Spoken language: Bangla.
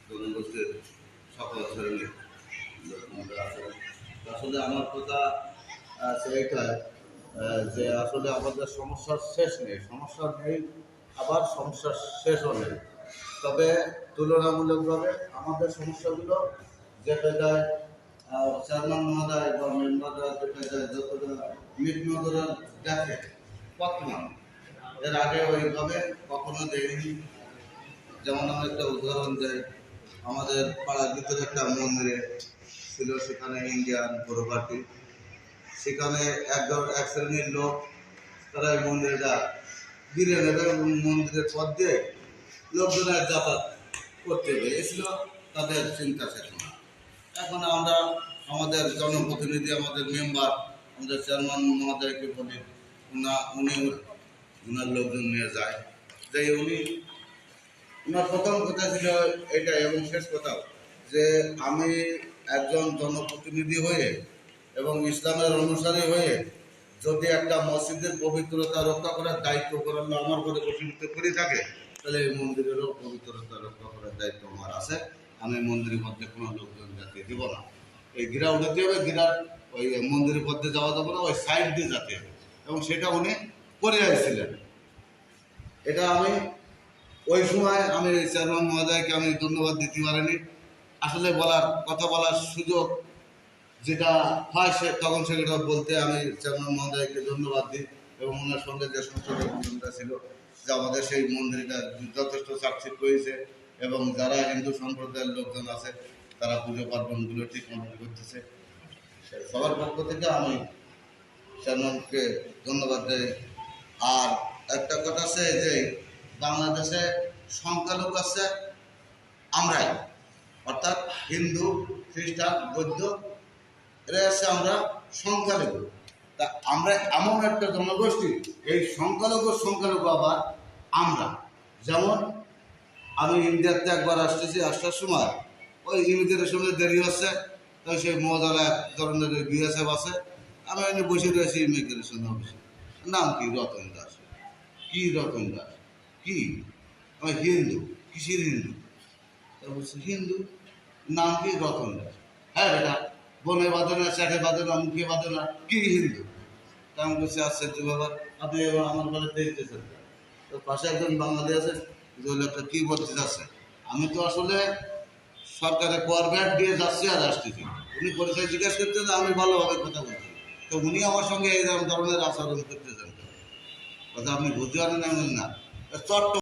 জনগোষ্ঠীর সকল শ্রেণীর লোকরা আছেন। আসলে আমার কথা সেইটাই যে আসলে আমাদের সমস্যার শেষ নেই, সমস্যা নেই আবার সমস্যার শেষও নেই। তবে তুলনামূলকভাবে আমাদের সমস্যাগুলো যেটা যায় চেয়ারম্যান মহোদয় বা মেম্বাররা যেটা যায় যতটা মিট নজরে দেখে বর্তমান, এর আগে ওইভাবে কখনো দেখিনি। যেমন আমি একটা উদাহরণ দেই, আমাদের পাড়ার ভিতরে একটা মন্দিরে ছিল, সেখানে ইন্ডিয়ান বড় পার্টি, সেখানে এক শ্রেণীর লোক তারা এই মন্দিরটা ঘিরে নেবে এবং মন্দিরের পথ দিয়ে লোকজনের যাতায়াত করতে পেরেছিল তাদের চিন্তা চেতনা। এখন আমরা আমাদের জনপ্রতিনিধি, আমাদের মেম্বার, আমাদের চেয়ারম্যান মহোদয়কে বলি উনি ওনার লোকজন নিয়ে যায়, যে ওনার প্রথম কথা ছিল এটাই এবং শেষ কথাও যে আমি একজন জনপ্রতিনিধি হয়ে এবং ইসলামের অনুসারী হয়ে যদি একটা মসজিদের পবিত্রতা রক্ষা করার দায়িত্ব করলো আমার ঘরে বসীভূত করে থাকে, তাহলে এই মন্দিরেরও পবিত্রতা রক্ষা করার দায়িত্ব আমার আছে। আমি মন্দিরের মধ্যে কোনো লোকজন যেতে দেব না। এই গিরা উঠাতে হবে, গিরার ওই মন্দিরের মধ্যে যাওয়া যাবে না, ওই সাইড দিয়ে যেতে হবে, এবং সেটা উনি করে আসছিলেন। এটা আমি ওই সময় আমি চেয়ারম্যান মহোদয়কে আমি ধন্যবাদ দিতে পারিনি। আসলে কথা বলার সুযোগ যেটা হয় তখন সেটা বলতে আমি চেয়ারম্যান মহোদয়কে ধন্যবাদ দিই এবং ওনার সঙ্গে যে সংসদের ভূমিকা ছিল যে আমাদের সেই মন্দিরটা যথেষ্ট সাকসেস হয়েছে এবং যারা হিন্দু সম্প্রদায়ের লোকজন আছে তারা পুজো পার্বণগুলো ঠিক মতো করতেছে। সবার পক্ষ থেকে আমি চেয়ারম্যানকে ধন্যবাদ দিই। আর একটা কথা আছে যে বাংলাদেশে সংখ্যালঘু আছে আমরাই, অর্থাৎ হিন্দু, খ্রিস্টান, বৌদ্ধ, এরা আছে আমরা সংখ্যালঘু। তা আমরা এমন একটা জনগোষ্ঠী, এই সংখ্যালঘু আবার আমরা। যেমন আমি ইন্ডিয়াতে একবার আসতেছি, আসার সময় ওই ইমিগ্রেশনের দেরি হচ্ছে, তাই সেই মজার এক ধরনের বিএসএফ আছে, আমি এনে বসে রয়েছি ইমিগ্রেশন অফিসে। নাম কি? রতন দাস। কি রতন দাস? কি? আমি হিন্দু। কিসের হিন্দু? তা বলছি হিন্দু। নাম কি? রতন দাস। হ্যাঁ বেটা, বনে বাঁধে না, চ্যাটে বাঁধে না, মুখে বাঁধে না, কি হিন্দু? তা আমি বলছি আশ্চর্য ব্যাপার, আপনি আমার বাড়িতে দেখতেছেন। তো পাশে একজন বাঙালি আছে, লোকটা কি বলতে যাচ্ছে, আমি তো আসলে সরকারের কোয়ারব্যাট দিয়ে যাচ্ছি আর আসতেছি। উনি পরিচয় জিজ্ঞেস করতেন, আমি ভালোভাবে কথা বলছি, তো উনি আমার সঙ্গে এই ধরনের আচরণ করতেছেন। কথা আপনি বুঝতে পারেন না? চট্ট